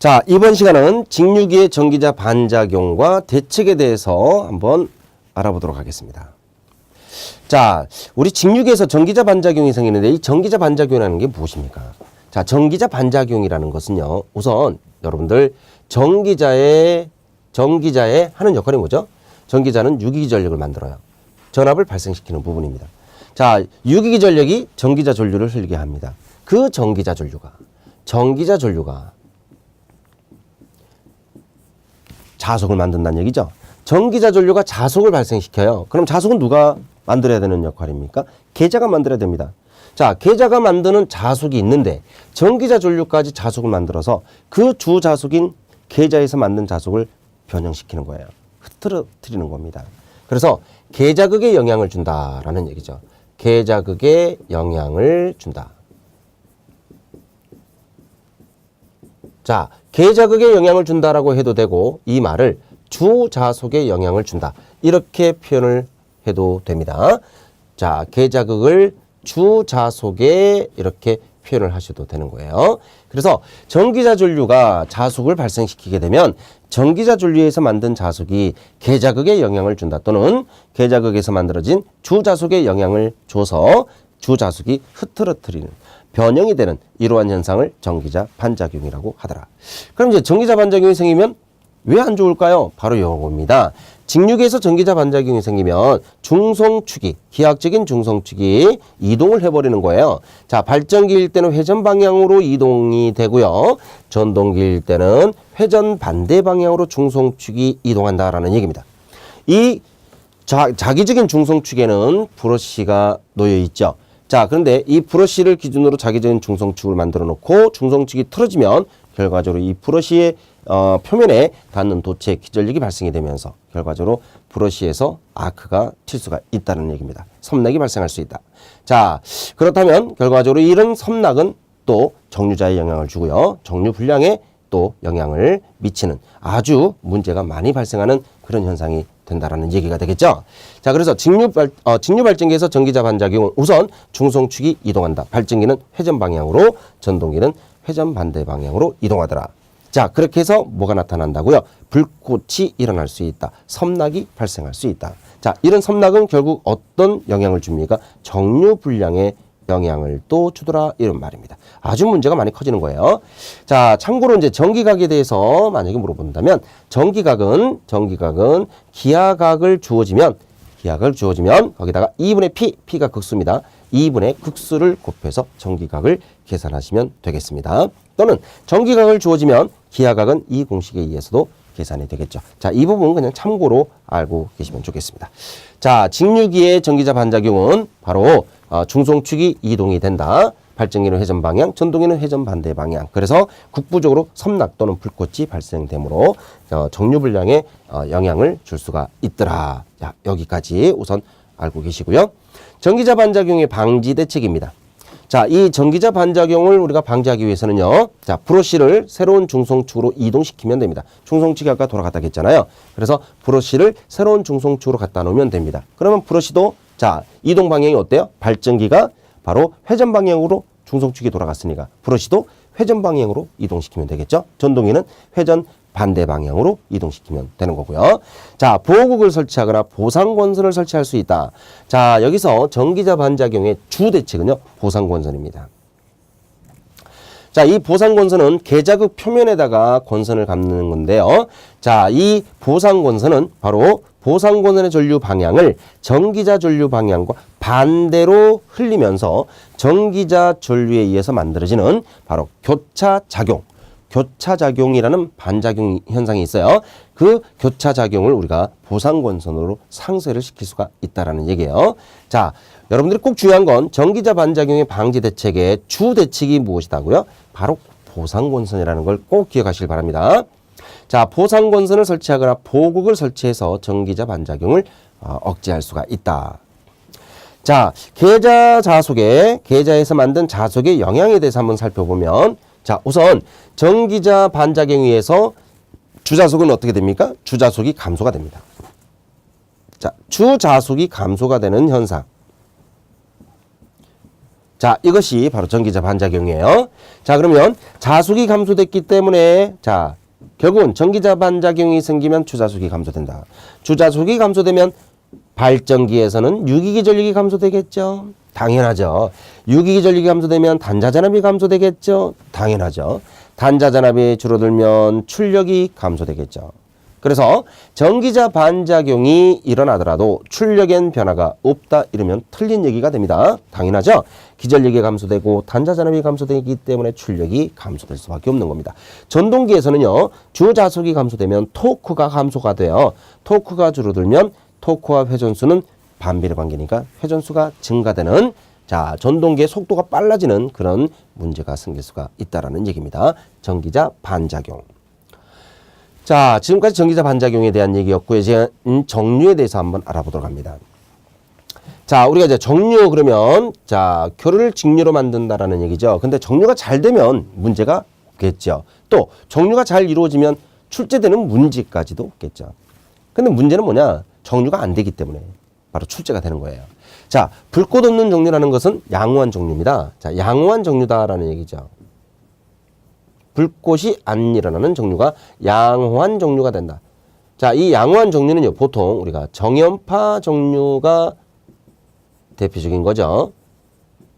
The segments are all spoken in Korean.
자, 이번 시간은 직류기의 전기자 반작용과 대책에 대해서 한번 알아보도록 하겠습니다. 자, 우리 직류기에서 전기자 반작용이 생기는데 이 전기자 반작용이라는 게 무엇입니까? 자, 전기자 반작용이라는 것은요, 우선 여러분들 전기자의 하는 역할이 뭐죠? 전기자는 유기기 전력을 만들어요. 전압을 발생시키는 부분입니다. 자, 유기기 전력이 전기자 전류를 흘리게 합니다. 그 전기자 전류가 자속을 만든다는 얘기죠. 전기자 전류가 자속을 발생시켜요. 그럼 자속은 누가 만들어야 되는 역할입니까? 계자가 만들어야 됩니다. 자, 계자가 만드는 자속이 있는데 전기자 전류까지 자속을 만들어서 그 주자속인 계자에서 만든 자속을 변형시키는 거예요. 흐트러뜨리는 겁니다. 그래서 계자극에 영향을 준다라는 얘기죠. 계자극에 영향을 준다. 자, 계자극에 영향을 준다라고 해도 되고 이 말을 주자속에 영향을 준다. 이렇게 표현을 해도 됩니다. 자, 계자극을 주자속에 이렇게 표현을 하셔도 되는 거예요. 그래서 전기자 전류가 자속을 발생시키게 되면 전기자 전류에서 만든 자속이 계자극에 영향을 준다. 또는 계자극에서 만들어진 주자속에 영향을 줘서 주자속이 흐트러뜨리는 변형이 되는 이러한 현상을 전기자 반작용이라고 하더라. 그럼 이제 전기자 반작용이 생기면 왜 안 좋을까요? 바로 이겁니다. 직류기에서 전기자 반작용이 생기면 중성축이, 기하학적인 중성축이 이동을 해버리는 거예요. 자, 발전기일 때는 회전 방향으로 이동이 되고요. 전동기일 때는 회전 반대 방향으로 중성축이 이동한다라는 얘기입니다. 이 자기적인 중성축에는 브러쉬가 놓여 있죠. 자, 그런데 이 브러쉬를 기준으로 자기적인 중성축을 만들어 놓고 중성축이 틀어지면 결과적으로 이 브러쉬의 표면에 닿는 도체 기전력이 발생이 되면서 결과적으로 브러쉬에서 아크가 튈 수가 있다는 얘기입니다. 섬락이 발생할 수 있다. 자, 그렇다면 결과적으로 이런 섬락은 또 정류자에 영향을 주고요. 정류 불량에 또 영향을 미치는 아주 문제가 많이 발생하는 그런 현상이 된다라는 얘기가 되겠죠. 자, 그래서 직류 발전기에서 전기자 반작용은 우선 중성축이 이동한다. 발전기는 회전 방향으로, 전동기는 회전 반대 방향으로 이동하더라. 자, 그렇게 해서 뭐가 나타난다고요? 불꽃이 일어날 수 있다. 섬락이 발생할 수 있다. 자, 이런 섬락은 결국 어떤 영향을 줍니까? 정류 불량에 영향을 또 주더라, 이런 말입니다. 아주 문제가 많이 커지는 거예요. 자, 참고로 이제 전기각에 대해서 만약에 물어본다면 전기각은 기하각을 주어지면 거기다가 2분의 P가 극수입니다. 2분의 극수를 곱해서 전기각을 계산하시면 되겠습니다. 또는 전기각을 주어지면 기하각은 이 공식에 의해서도 계산이 되겠죠. 자, 이 부분은 그냥 참고로 알고 계시면 좋겠습니다. 자, 직류기의 전기자 반작용은 바로 중성축이 이동이 된다. 발전기는 회전 방향, 전동기는 회전 반대 방향. 그래서 국부적으로 섬락 또는 불꽃이 발생되므로 정류 불량에 영향을 줄 수가 있더라. 자, 여기까지 우선 알고 계시고요. 전기자 반작용의 방지 대책입니다. 자, 이 전기자 반작용을 우리가 방지하기 위해서는요. 자, 브러쉬를 새로운 중성축으로 이동시키면 됩니다. 중성축이 아까 돌아갔다 했잖아요. 그래서 브러쉬를 새로운 중성축으로 갖다 놓으면 됩니다. 그러면 브러쉬도 자, 이동 방향이 어때요? 발전기가 바로 회전 방향으로 중성축이 돌아갔으니까 브러쉬도 회전 방향으로 이동시키면 되겠죠. 전동기는 회전 반대 방향으로 이동시키면 되는 거고요. 자, 보호국을 설치하거나 보상권선을 설치할 수 있다. 자, 여기서 전기자 반작용의 주 대책은요, 보상권선입니다. 자, 이 보상권선은 계자극 표면에다가 권선을 감는 건데요. 자, 이 보상권선은 바로 보상권선의 전류 방향을 전기자 전류 방향과 반대로 흘리면서 전기자 전류에 의해서 만들어지는 바로 교차작용이라는 반작용 현상이 있어요. 그 교차작용을 우리가 보상권선으로 상쇄를 시킬 수가 있다는 얘기예요. 자, 여러분들이 꼭 중요한 건 전기자 반작용의 방지 대책의 주 대책이 무엇이다고요? 바로 보상권선이라는 걸 꼭 기억하시길 바랍니다. 자, 보상권선을 설치하거나 보호국을 설치해서 전기자 반작용을 억제할 수가 있다. 자, 계자에서 만든 자속의 영향에 대해서 한번 살펴보면, 자, 우선 전기자 반작용에 의해서 주자속은 어떻게 됩니까? 주자속이 감소가 됩니다. 자, 주자속이 감소가 되는 현상. 자, 이것이 바로 전기자 반작용이에요. 자, 그러면 자숙이 감소됐기 때문에 자, 결국은 전기자 반작용이 생기면 주자숙이 감소된다. 주자숙이 감소되면 발전기에서는 유기기 전력이 감소되겠죠. 당연하죠. 유기기 전력이 감소되면 단자전압이 감소되겠죠. 당연하죠. 단자전압이 줄어들면 출력이 감소되겠죠. 그래서 전기자 반작용이 일어나더라도 출력엔 변화가 없다 이러면 틀린 얘기가 됩니다. 당연하죠. 기전력이 감소되고 단자전압이 감소되기 때문에 출력이 감소될 수밖에 없는 겁니다. 전동기에서는요. 주자속이 감소되면 토크가 감소가 돼요. 토크가 줄어들면 토크와 회전수는 반비례 관계니까 회전수가 증가되는 자, 전동기의 속도가 빨라지는 그런 문제가 생길 수가 있다라는 얘기입니다. 전기자 반작용. 자, 지금까지 전기자 반작용에 대한 얘기였고요. 이제 정류에 대해서 한번 알아보도록 합니다. 자, 우리가 이제 정류 그러면 자, 교류를 직류로 만든다라는 얘기죠. 근데 정류가 잘 되면 문제가 없겠죠. 또 정류가 잘 이루어지면 출제되는 문제까지도 없겠죠. 근데 문제는 뭐냐? 정류가 안 되기 때문에 바로 출제가 되는 거예요. 자, 불꽃 없는 정류라는 것은 양호한 정류입니다. 자, 양호한 정류다라는 얘기죠. 불꽃이 안 일어나는 정류가 양호한 정류가 된다. 자, 이 양호한 정류는요, 보통 우리가 정연파 정류가 대표적인 거죠.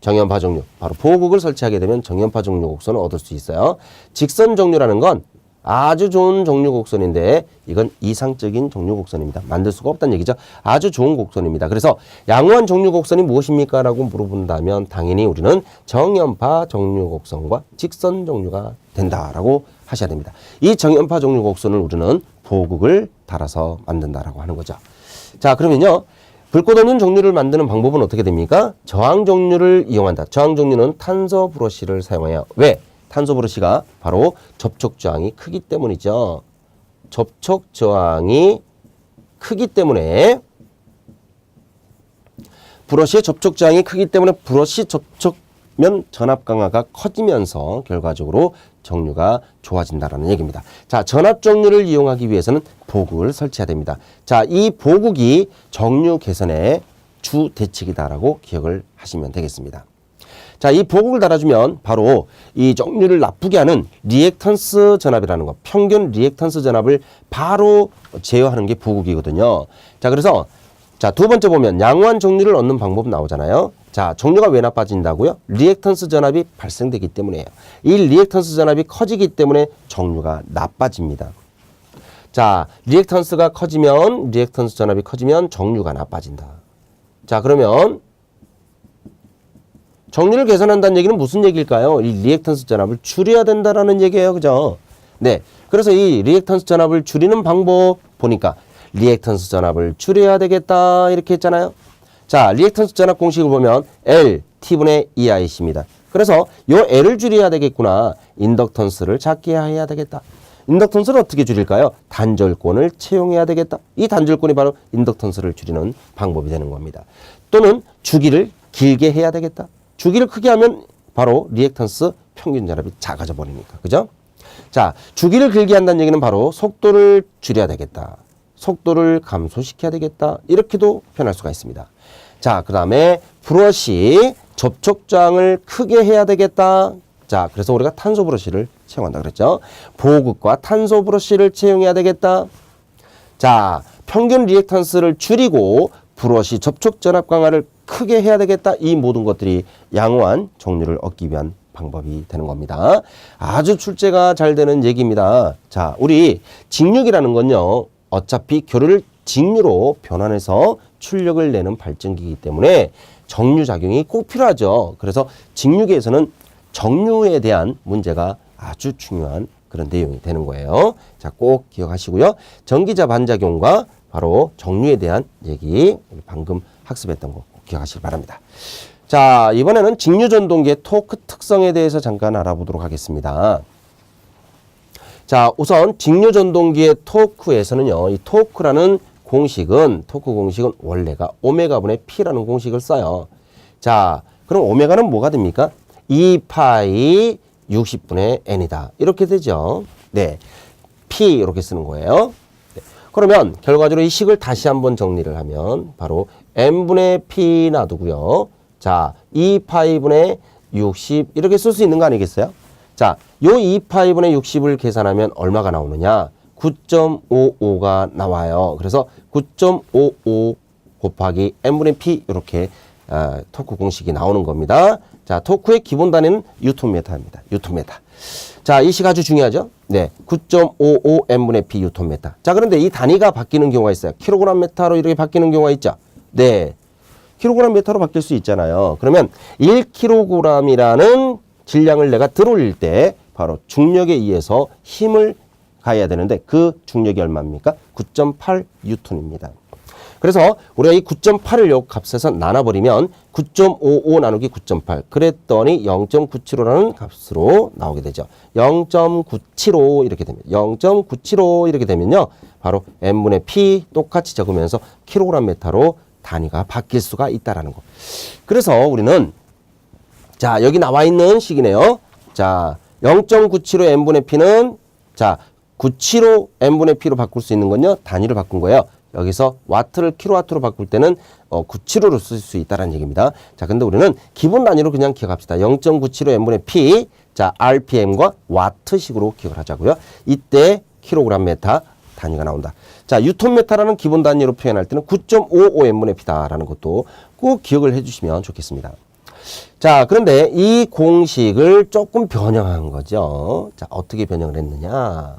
정연파 정류. 바로 보호국을 설치하게 되면 정연파 정류 곡선을 얻을 수 있어요. 직선 정류라는 건 아주 좋은 정류 곡선인데 이건 이상적인 정류 곡선입니다. 만들 수가 없다는 얘기죠. 아주 좋은 곡선입니다. 그래서 양호한 정류 곡선이 무엇입니까? 라고 물어본다면 당연히 우리는 정연파 정류 곡선과 직선 정류가 된다라고 하셔야 됩니다. 이 정연파 정류 곡선을 우리는 보호국을 달아서 만든다라고 하는 거죠. 자, 그러면요. 불꽃 없는 정류를 만드는 방법은 어떻게 됩니까? 저항 정류를 이용한다. 저항 정류는 탄소 브러쉬를 사용해요. 왜? 탄소 브러쉬가 바로 접촉 저항이 크기 때문이죠. 접촉 저항이 크기 때문에 브러쉬의 접촉 저항이 크기 때문에 브러쉬 접촉면 전압 강화가 커지면서 결과적으로 정류가 좋아진다라는 얘기입니다. 자, 전압 정류를 이용하기 위해서는 보국을 설치해야 됩니다. 자, 이 보국이 정류 개선의 주 대책이다라고 기억을 하시면 되겠습니다. 자, 이 보국을 달아주면 바로 이 정류를 나쁘게 하는 리액턴스 전압이라는 거, 평균 리액턴스 전압을 바로 제어하는 게 보국이거든요. 자, 그래서 자, 두 번째 보면 양호한 정류를 얻는 방법 나오잖아요. 자, 정류가 왜 나빠진다고요? 리액턴스 전압이 발생되기 때문이에요. 이 리액턴스 전압이 커지기 때문에 정류가 나빠집니다. 자, 리액턴스가 커지면 리액턴스 전압이 커지면 정류가 나빠진다. 자, 그러면 정류를 개선한다는 얘기는 무슨 얘기일까요? 이 리액턴스 전압을 줄여야 된다라는 얘기예요. 그죠? 네. 그래서 이 리액턴스 전압을 줄이는 방법 보니까 리액턴스 전압을 줄여야 되겠다 이렇게 했잖아요. 자, 리액턴스 전압 공식을 보면 L, T분의 EIC입니다. 그래서 요 L을 줄여야 되겠구나. 인덕턴스를 작게 해야 되겠다. 인덕턴스를 어떻게 줄일까요? 단절권을 채용해야 되겠다. 이 단절권이 바로 인덕턴스를 줄이는 방법이 되는 겁니다. 또는 주기를 길게 해야 되겠다. 주기를 크게 하면 바로 리액턴스 평균 전압이 작아져 버리니까. 그죠? 자, 주기를 길게 한다는 얘기는 바로 속도를 줄여야 되겠다. 속도를 감소시켜야 되겠다. 이렇게도 표현할 수가 있습니다. 자, 그 다음에 브러쉬 접촉 저항을 크게 해야 되겠다. 자, 그래서 우리가 탄소 브러쉬를 채용한다 그랬죠. 보호국과 탄소 브러쉬를 채용해야 되겠다. 자, 평균 리액턴스를 줄이고 브러쉬 접촉 전압 강화를 크게 해야 되겠다. 이 모든 것들이 양호한 정류를 얻기 위한 방법이 되는 겁니다. 아주 출제가 잘 되는 얘기입니다. 자, 우리 직류기라는 건요. 어차피 교류를 직류로 변환해서 출력을 내는 발전기이기 때문에 정류작용이 꼭 필요하죠. 그래서 직류기에서는 정류에 대한 문제가 아주 중요한 그런 내용이 되는 거예요. 자, 꼭 기억하시고요. 전기자 반작용과 바로 정류에 대한 얘기 방금 학습했던 거 꼭 기억하시기 바랍니다. 자, 이번에는 직류전동기의 토크 특성에 대해서 잠깐 알아보도록 하겠습니다. 자, 우선 직류전동기의 토크에서는요. 이 토크라는 공식은 토크 공식은 원래가 오메가분의 P라는 공식을 써요. 자, 그럼 오메가는 뭐가 됩니까? 2파이 60분의 N이다. 이렇게 되죠. 네, P 이렇게 쓰는 거예요. 네. 그러면 결과적으로 이 식을 다시 한번 정리를 하면 바로 N분의 P 놔두고요. 자, 2파이분의 60 이렇게 쓸 수 있는 거 아니겠어요? 자, 요 2파이분의 60을 계산하면 얼마가 나오느냐? 9.55가 나와요. 그래서 9.55 곱하기 n분의 p 이렇게 토크 공식이 나오는 겁니다. 자, 토크의 기본 단위는 뉴턴미터입니다. 뉴턴미터. 자, 이 식 아주 중요하죠? 네, 9.55 n분의 p 뉴턴미터. 자, 그런데 이 단위가 바뀌는 경우가 있어요. 킬로그램 메타로 이렇게 바뀌는 경우가 있죠? 네, 킬로그램 메타로 바뀔 수 있잖아요. 그러면 1kg이라는 질량을 내가 들어올릴 때 바로 중력에 의해서 힘을 가해야 되는데 그 중력이 얼마입니까? 9.8 뉴턴입니다. 그래서 우리가 이 9.8을 요 값에서 나눠버리면 9.55 나누기 9.8 그랬더니 0.975라는 값으로 나오게 되죠. 0.975 이렇게 됩니다. 0.975 이렇게 되면요. 바로 n분의 p 똑같이 적으면서 킬로그램 메타로 단위가 바뀔 수가 있다라는 거. 그래서 우리는 자, 여기 나와 있는 식이네요. 자, 0.975 n분의 p는 자, 975 n분의 p로 바꿀 수 있는 건요. 단위를 바꾼 거예요. 여기서 와트를 킬로와트로 바꿀 때는 975로 쓸 수 있다는 얘기입니다. 자, 근데 우리는 기본 단위로 그냥 기억합시다. 0.975 n분의 p, 자, rpm과 와트식으로 기억을 하자고요. 이때 킬로그램 메타 단위가 나온다. 자, 뉴턴 메타라는 기본 단위로 표현할 때는 9.55 n분의 p다라는 것도 꼭 기억을 해주시면 좋겠습니다. 자, 그런데 이 공식을 조금 변형한 거죠. 자, 어떻게 변형을 했느냐?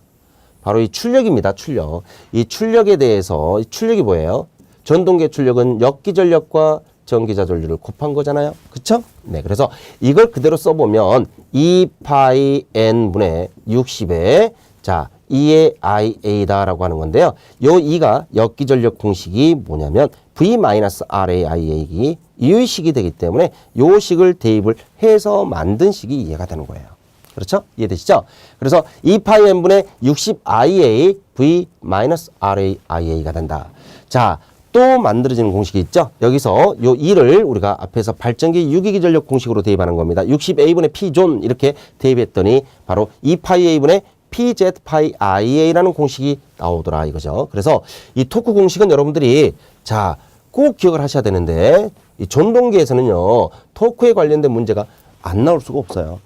바로 이 출력입니다. 출력. 이 출력에 대해서 이 출력이 뭐예요? 전동계 출력은 역기전력과 전기자전류를 곱한 거잖아요. 그쵸? 네, 그래서 이걸 그대로 써보면 2파이 n분의 60에 자 2의 IA다라고 하는 건데요. 요 2가 역기전력 공식이 뭐냐면 V-RAIA이 이 식이 되기 때문에 요 식을 대입을 해서 만든 식이 이해가 되는 거예요. 그렇죠? 이해되시죠? 그래서 2파이 n분의 60IA V-RAIA가 된다. 자, 또 만들어지는 공식이 있죠? 여기서 요 2를 우리가 앞에서 발전기 유기기전력 공식으로 대입하는 겁니다. 60A분의 P존 이렇게 대입했더니 바로 2파이 A분의 PZ 파이 IA라는 공식이 나오더라 이거죠. 그래서 이 토크 공식은 여러분들이 자, 꼭 기억을 하셔야 되는데 이 전동기에서는요. 토크에 관련된 문제가 안 나올 수가 없어요.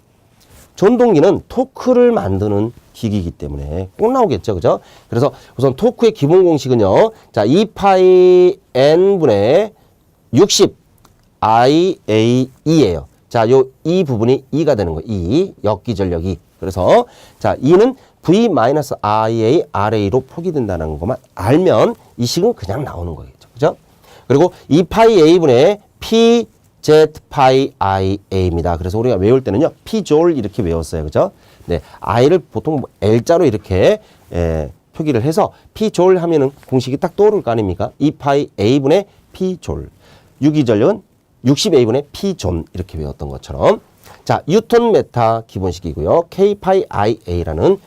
전동기는 토크를 만드는 기기이기 때문에 꼭 나오겠죠. 그죠? 그래서 우선 토크의 기본 공식은요. 자, 2파이 n분의 60 IAE예요. 자, 요 이 부분이 2가 되는 거예요. 2, 역기전력이. 그래서 자, 2는 V-IA RA로 표기된다는 것만 알면 이 식은 그냥 나오는 거겠죠. 그죠? 그리고 2파이 A분의 P Z 파이 IA입니다. 그래서 우리가 외울 때는요, P졸 이렇게 외웠어요. 그죠? 네. I를 보통 L자로 이렇게, 표기를 해서 P졸 하면은 공식이 딱 떠오를 거 아닙니까? 2파이 A분의 P졸. 유기전력은 60A분의 P존. 이렇게 외웠던 것처럼. 자, 뉴턴 메타 기본식이고요. K 파이 IA라는,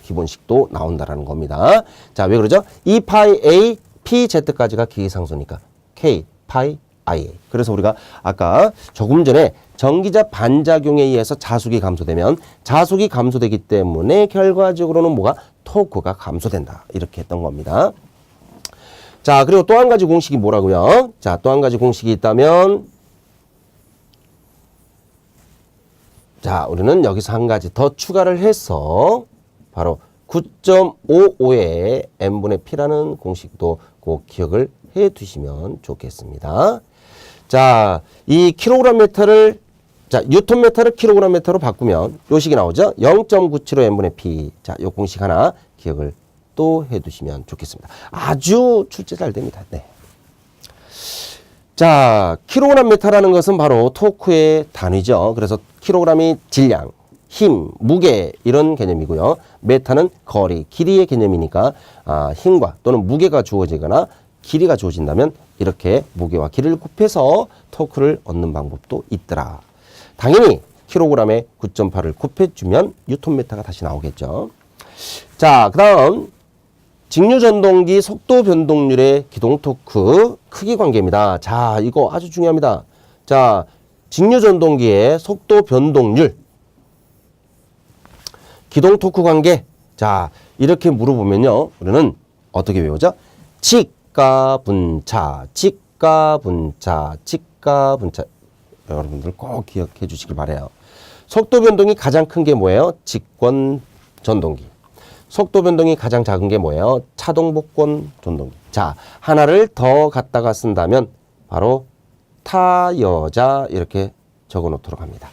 기본식도 나온다라는 겁니다. 자, 왜 그러죠? 2파이 A, PZ까지가 기계상수니까. K 파이 IA. 그래서 우리가 아까 조금 전에 전기자 반작용에 의해서 자속이 감소되면 자속이 감소되기 때문에 결과적으로는 뭐가? 토크가 감소된다. 이렇게 했던 겁니다. 자, 그리고 또 한 가지 공식이 뭐라고요? 자, 또 한 가지 공식이 있다면 자, 우리는 여기서 한 가지 더 추가를 해서 바로 9.55의 n분의 p라는 공식도 꼭 기억을 해 두시면 좋겠습니다. 자, 이 킬로그램 메타를 자, 뉴턴 메타를 킬로그램 메타로 바꾸면 요 식이 나오죠. 0.975 n분의 p. 자, 요 공식 하나 기억을 또 해 두시면 좋겠습니다. 아주 출제 잘 됩니다. 네. 자, 킬로그램 메타라는 것은 바로 토크의 단위죠. 그래서 킬로그램이 질량, 힘, 무게 이런 개념이고요. 메타는 거리, 길이의 개념이니까 힘과 또는 무게가 주어지거나 길이가 주어진다면 이렇게 무게와 길이를 곱해서 토크를 얻는 방법도 있더라. 당연히 킬로그램에 9.8을 곱해주면 뉴턴 메타가 다시 나오겠죠. 자, 그 다음 직류전동기 속도 변동률의 기동 토크 크기 관계입니다. 자, 이거 아주 중요합니다. 자, 직류전동기의 속도 변동률 기동 토크 관계. 자, 이렇게 물어보면요. 우리는 어떻게 외우죠? 직가 분차, 직가 분차, 직가 분차. 여러분들 꼭 기억해 주시길 바라요. 속도 변동이 가장 큰 게 뭐예요? 직권 전동기. 속도 변동이 가장 작은 게 뭐예요? 차동 복권 전동기. 자, 하나를 더 갖다가 쓴다면 바로 타여자 이렇게 적어 놓도록 합니다.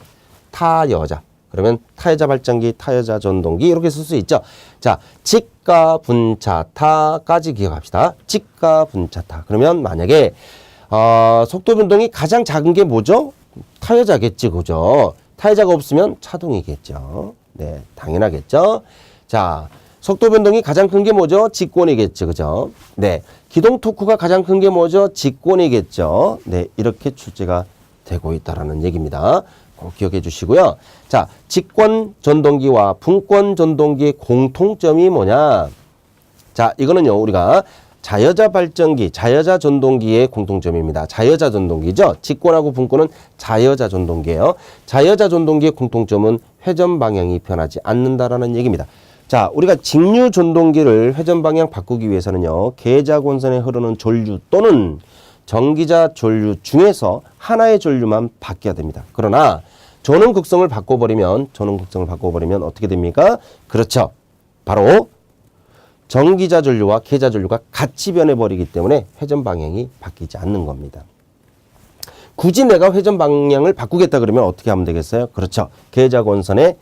타여자. 그러면 타여자 발전기, 타여자 전동기 이렇게 쓸 수 있죠. 자, 직가 분차 타까지 기억합시다. 직가 분차 타. 그러면 만약에 속도 변동이 가장 작은 게 뭐죠? 타여자겠지, 그죠? 타여자가 없으면 차동이겠죠. 네, 당연하겠죠. 자, 속도 변동이 가장 큰 게 뭐죠? 직권이겠죠, 그죠? 네, 기동 토크가 가장 큰 게 뭐죠? 직권이겠죠. 네, 이렇게 출제가 되고 있다라는 얘기입니다. 꼭 기억해 주시고요. 자, 직권 전동기와 분권 전동기의 공통점이 뭐냐? 자, 이거는요, 우리가 자여자 발전기, 자여자 전동기의 공통점입니다. 자여자 전동기죠. 직권하고 분권은 자여자 전동기예요. 자여자 전동기의 공통점은 회전 방향이 변하지 않는다라는 얘기입니다. 자, 우리가 직류 전동기를 회전 방향 바꾸기 위해서는요, 계자권선에 흐르는 전류 또는 전기자 전류 중에서 하나의 전류만 바뀌어야 됩니다. 그러나 전원 극성을 바꿔버리면 어떻게 됩니까? 그렇죠. 바로 전기자 전류와 계자 전류가 같이 변해버리기 때문에 회전 방향이 바뀌지 않는 겁니다. 굳이 내가 회전 방향을 바꾸겠다 그러면 어떻게 하면 되겠어요? 그렇죠. 계자권선의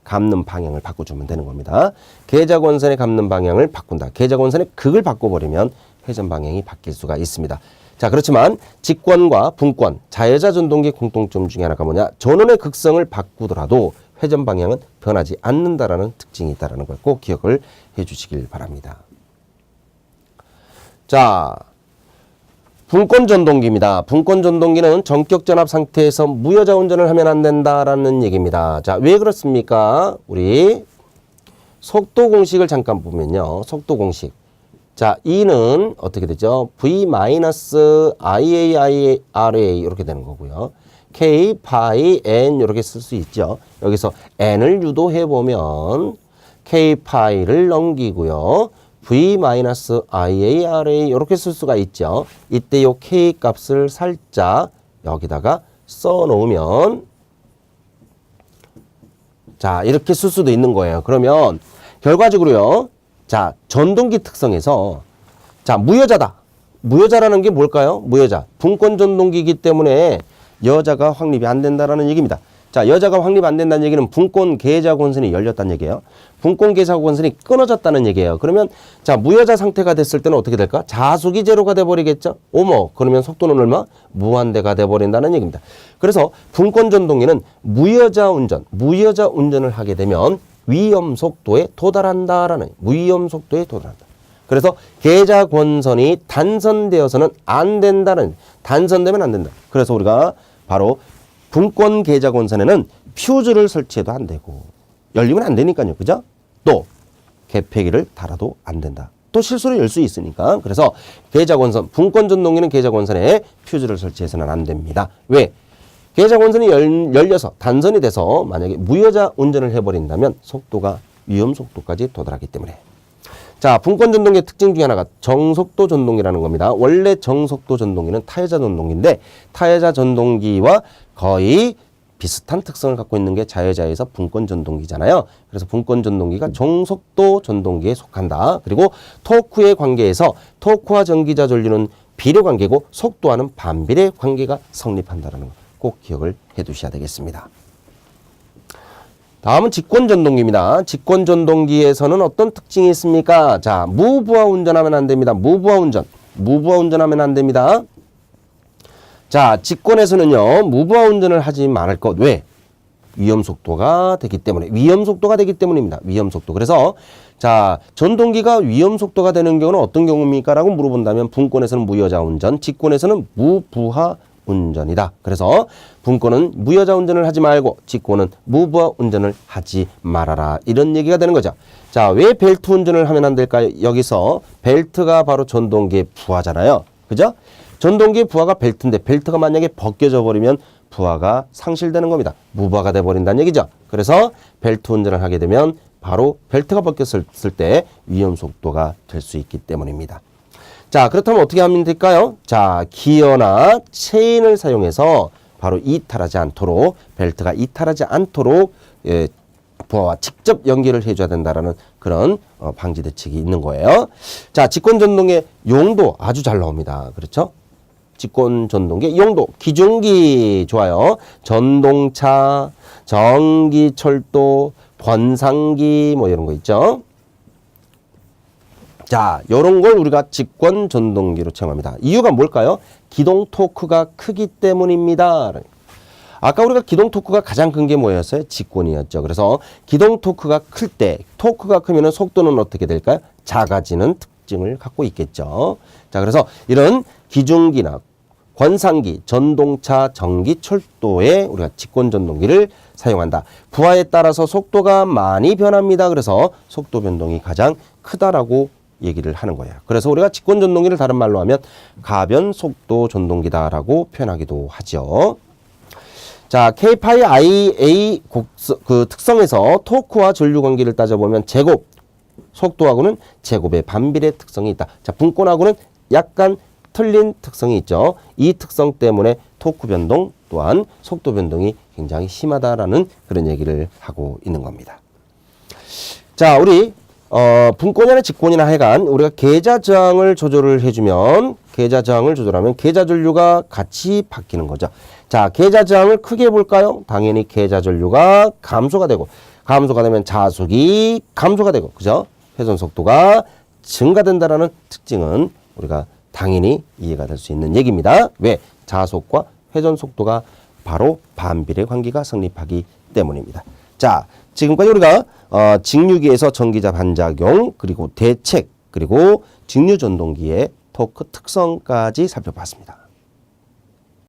감는 방향을 바꿔주면 되는 겁니다. 계자권선의 감는 방향을 바꾼다. 계자권선의 극을 바꿔버리면 회전 방향이 바뀔 수가 있습니다. 자, 그렇지만 직권과 분권, 자여자 전동기의 공통점 중에 하나가 뭐냐? 전원의 극성을 바꾸더라도 회전 방향은 변하지 않는다라는 특징이 있다는 걸 꼭 기억을 해 주시길 바랍니다. 자, 분권 전동기입니다. 분권 전동기는 전격 전압 상태에서 무여자 운전을 하면 안 된다라는 얘기입니다. 자, 왜 그렇습니까? 우리 속도 공식을 잠깐 보면요. 속도 공식. 자, E는 어떻게 되죠? V-IARA 이렇게 되는 거고요. K, 파이, N 이렇게 쓸 수 있죠. 여기서 N을 유도해 보면 K, 파이를 넘기고요. V-IARA 이렇게 쓸 수가 있죠. 이때 요 K 값을 살짝 여기다가 써 놓으면 자, 이렇게 쓸 수도 있는 거예요. 그러면 결과적으로요. 자, 전동기 특성에서 자, 무여자다. 무여자라는 게 뭘까요? 무여자. 분권 전동기이기 때문에 여자가 확립이 안 된다라는 얘기입니다. 자, 여자가 확립 안 된다는 얘기는 분권 계자 권선이 열렸다는 얘기예요. 분권 계자 권선이 끊어졌다는 얘기예요. 그러면 자, 무여자 상태가 됐을 때는 어떻게 될까? 자속이 제로가 돼 버리겠죠. 어머, 그러면 속도는 얼마? 무한대가 돼 버린다는 얘기입니다. 그래서 분권 전동기는 무여자 운전을 하게 되면 위험 속도에 도달한다라는 위험 속도에 도달한다. 그래서 계자 권선이 단선되어서는 안 된다는 단선되면 안 된다. 그래서 우리가 바로 분권 계자 권선에는 퓨즈를 설치해도 안 되고 열리면 안 되니까요. 그죠? 또 개폐기를 달아도 안 된다. 또 실수로 열 수 있으니까. 그래서 계자 권선 분권 전동기는 계자 권선에 퓨즈를 설치해서는 안 됩니다. 왜? 계자 권선이 열려서 단선이 돼서 만약에 무여자 운전을 해버린다면 속도가 위험 속도까지 도달하기 때문에. 자, 분권 전동기의 특징 중에 하나가 정속도 전동기라는 겁니다. 원래 정속도 전동기는 타여자 전동기인데 타여자 전동기와 거의 비슷한 특성을 갖고 있는 게 자여자에서 분권 전동기잖아요. 그래서 분권 전동기가 정속도 전동기에 속한다. 그리고 토크의 관계에서 토크와 전기자 전류는 비례 관계고 속도와는 반비례 관계가 성립한다는 것. 꼭 기억을 해 두셔야 되겠습니다. 다음은 직권 전동기입니다. 직권 전동기에서는 어떤 특징이 있습니까? 자, 무부하 운전하면 안 됩니다. 무부하 운전하면 안 됩니다. 자, 직권에서는요, 무부하 운전을 하지 말을 것. 왜? 위험 속도가 되기 때문입니다. 위험 속도. 그래서 자, 전동기가 위험 속도가 되는 경우는 어떤 경우입니까? 라고 물어본다면 분권에서는 무여자 운전, 직권에서는 무부하 운전이다. 그래서 분권은 무여자 운전을 하지 말고 직권은 무부하 운전을 하지 말아라. 이런 얘기가 되는 거죠. 자, 왜 벨트 운전을 하면 안 될까요? 여기서 벨트가 바로 전동기의 부하잖아요. 그죠? 전동기의 부하가 벨트인데 벨트가 만약에 벗겨져 버리면 부하가 상실되는 겁니다. 무부하가 돼버린다는 얘기죠. 그래서 벨트 운전을 하게 되면 바로 벨트가 벗겼을 때 위험 속도가 될 수 있기 때문입니다. 자, 그렇다면 어떻게 하면 될까요? 자, 기어나 체인을 사용해서 바로 이탈하지 않도록 벨트가 이탈하지 않도록 부하와 직접 연결을 해줘야 된다라는 그런 방지 대책이 있는 거예요. 자, 직권 전동의 용도 아주 잘 나옵니다. 그렇죠? 직권 전동기 용도 기중기 좋아요. 전동차, 전기철도, 권상기 뭐 이런 거 있죠. 자, 요런 걸 우리가 직권 전동기로称합니다. 이유가 뭘까요? 기동 토크가 크기 때문입니다. 아까 우리가 기동 토크가 가장 큰 게 뭐였어요? 직권이었죠. 그래서 기동 토크가 클 때, 토크가 크면 속도는 어떻게 될까요? 작아지는 특징을 갖고 있겠죠. 자, 그래서 이런 기중기나 권상기, 전동차, 전기철도에 우리가 직권 전동기를 사용한다. 부하에 따라서 속도가 많이 변합니다. 그래서 속도 변동이 가장 크다라고 얘기를 하는 거예요. 그래서 우리가 직권 전동기를 다른 말로 하면 가변 속도 전동기다라고 표현하기도 하죠. 자, K-PI-IA 그 특성에서 토크와 전류 관계를 따져보면 제곱, 속도하고는 제곱의 반비례 특성이 있다. 자, 분권하고는 약간 틀린 특성이 있죠. 이 특성 때문에 토크 변동 또한 속도 변동이 굉장히 심하다라는 그런 얘기를 하고 있는 겁니다. 자, 우리 분권이나 직권이나 하여간 우리가 계좌 저항을 조절을 해주면 계좌 저항을 조절하면 계좌 전류가 같이 바뀌는 거죠. 자, 계좌 저항을 크게 해볼까요? 당연히 계좌 전류가 감소가 되고 감소가 되면 자속이 감소가 되고 그죠? 회전 속도가 증가된다라는 특징은 우리가 당연히 이해가 될 수 있는 얘기입니다. 왜? 자속과 회전 속도가 바로 반비례 관계가 성립하기 때문입니다. 자, 지금까지 우리가 직류기에서 전기자 반작용 그리고 대책 그리고 직류전동기의 토크 특성까지 살펴봤습니다.